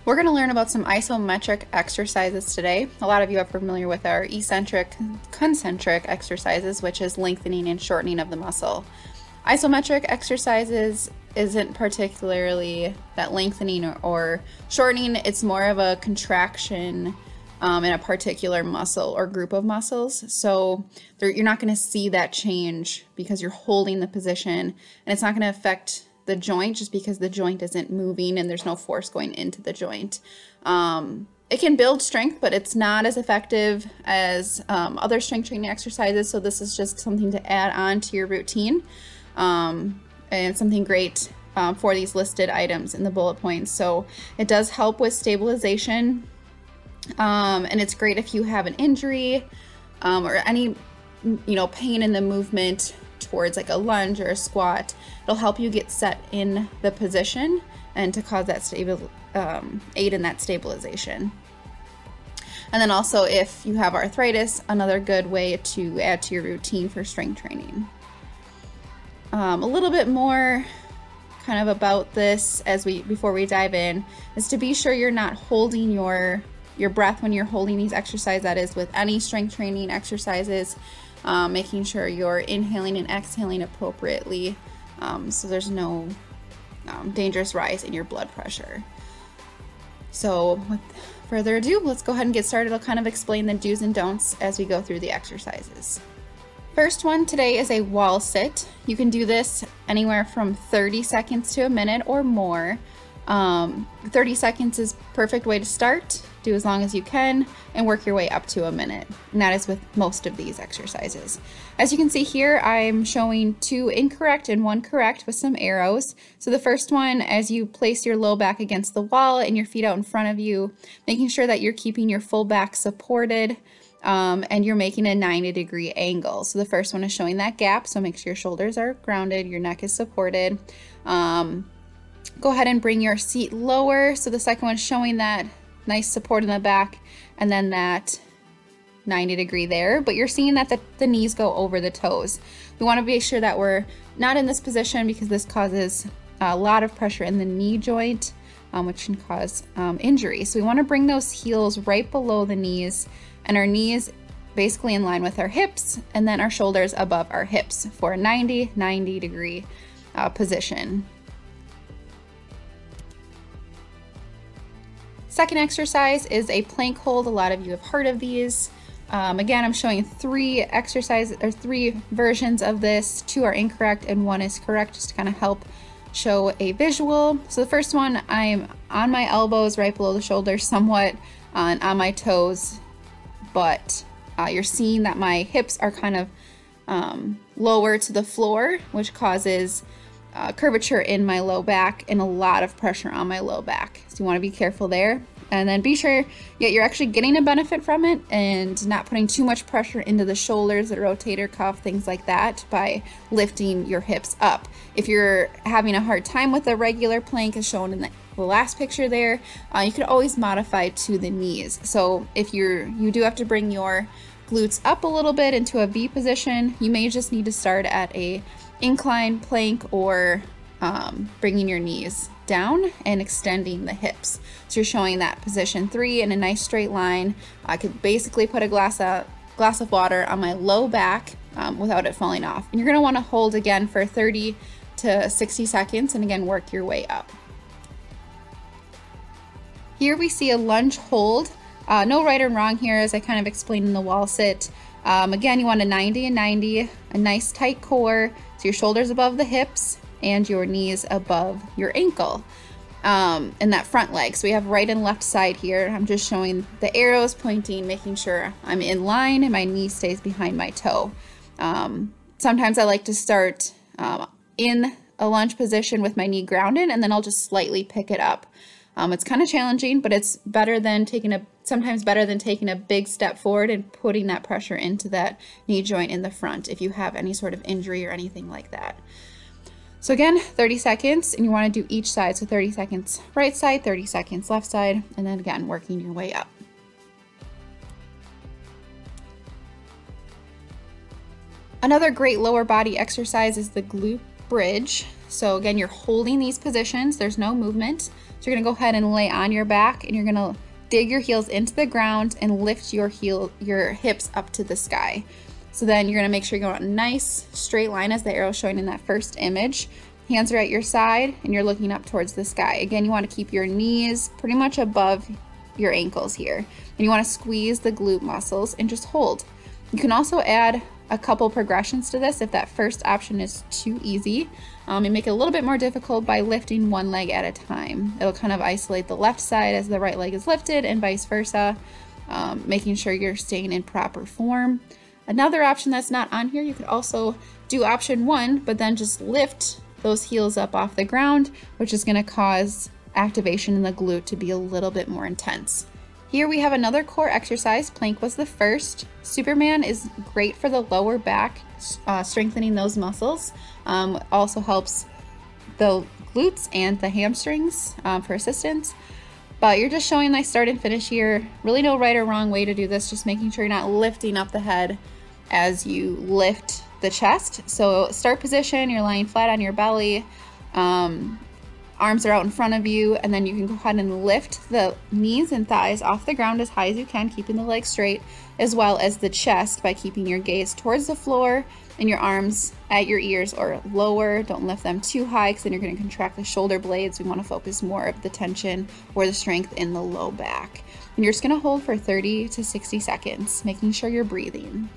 We're going to learn about some isometric exercises today. A lot of you are familiar with our eccentric, concentric exercises, which is lengthening and shortening of the muscle. Isometric exercises isn't particularly that lengthening or shortening. It's more of a contraction in a particular muscle or group of muscles. So you're not going to see that change because you're holding the position, and it's not going to affect the joint just because the joint isn't moving and there's no force going into the joint. It can build strength, but it's not as effective as other strength training exercises. So this is just something to add on to your routine, and something great for these listed items in the bullet points. So it does help with stabilization, and it's great if you have an injury or any pain in the movement towards like a lunge or a squat. It'll help you get set in the position and to cause that aid in that stabilization. And then also if you have arthritis, another good way to add to your routine for strength training. A little bit more kind of about this before we dive in is to be sure you're not holding your breath when you're holding these exercises. That is with any strength training exercises. Making sure you're inhaling and exhaling appropriately, so there's no dangerous rise in your blood pressure. So with further ado, let's go ahead and get started. I'll kind of explain the do's and don'ts as we go through the exercises. First one today is a wall sit. You can do this anywhere from 30 seconds to a minute or more. 30 seconds is perfect way to start. Do as long as you can and work your way up to a minute. And that is with most of these exercises. As you can see here, I'm showing 2 incorrect and 1 correct with some arrows. So the first one, as you place your low back against the wall and your feet out in front of you, making sure that you're keeping your full back supported, and you're making a 90-degree angle. So the first one is showing that gap. So make sure your shoulders are grounded, your neck is supported. Go ahead and bring your seat lower. So the second one is showing that nice support in the back and then that 90-degree there, but you're seeing that the knees go over the toes. We want to be sure that we're not in this position because this causes a lot of pressure in the knee joint, which can cause injury. So we want to bring those heels right below the knees and our knees basically in line with our hips, and then our shoulders above our hips for a 90-degree position. Second exercise is a plank hold. A lot of you have heard of these. Again, I'm showing 3 versions of this. 2 are incorrect and 1 is correct, just to kind of help show a visual. So the first one, I'm on my elbows right below the shoulders somewhat, on my toes, but you're seeing that my hips are kind of lower to the floor, which causes curvature in my low back and a lot of pressure on my low back. So you want to be careful there, and then be sure you're actually getting a benefit from it and not putting too much pressure into the shoulders, the rotator cuff, things like that, by lifting your hips up. If you're having a hard time with a regular plank as shown in the last picture there, you could always modify to the knees. So if you do have to bring your glutes up a little bit into a V position, you may just need to start at a incline plank or bringing your knees down and extending the hips. So you're showing that position 3 in a nice straight line. I could basically put a glass of water on my low back without it falling off. And you're going to want to hold again for 30 to 60 seconds and again work your way up. Here we see a lunge hold. No right or wrong here, as I kind of explained in the wall sit. Again, you want a 90 and 90, a nice tight core, so your shoulders above the hips and your knees above your ankle, and that front leg. So we have right and left side here. I'm just showing the arrows pointing, making sure I'm in line and my knee stays behind my toe. Sometimes I like to start in a lunge position with my knee grounded, and then I'll just slightly pick it up. It's kind of challenging, but it's sometimes better than taking a big step forward and putting that pressure into that knee joint in the front if you have any sort of injury or anything like that. So again, 30 seconds, and you want to do each side. So 30 seconds right side, 30 seconds left side, and then again, working your way up. Another great lower body exercise is the glute bridge. So again, you're holding these positions, there's no movement. So you're gonna go ahead and lay on your back, and you're gonna dig your heels into the ground and lift your hips up to the sky. So then you're gonna make sure you go on a nice straight line as the arrow showing in that first image. Hands are at your side and you're looking up towards the sky. Again, you want to keep your knees pretty much above your ankles here. And you want to squeeze the glute muscles and just hold. You can also add a couple progressions to this if that first option is too easy, and make it a little bit more difficult by lifting one leg at a time. It'll kind of isolate the left side as the right leg is lifted and vice versa, making sure you're staying in proper form. Another option that's not on here, you could also do option 1, but then just lift those heels up off the ground, which is going to cause activation in the glute to be a little bit more intense. Here we have another core exercise. Plank was the first. Superman is great for the lower back, strengthening those muscles. Also helps the glutes and the hamstrings for assistance. But you're just showing nice start and finish here. Really no right or wrong way to do this, just making sure you're not lifting up the head as you lift the chest. So start position, you're lying flat on your belly, arms are out in front of you, and then you can go ahead and lift the knees and thighs off the ground as high as you can, keeping the legs straight, as well as the chest by keeping your gaze towards the floor and your arms at your ears or lower. Don't lift them too high because then you're going to contract the shoulder blades. We want to focus more of the tension or the strength in the low back. And you're just going to hold for 30 to 60 seconds, making sure you're breathing.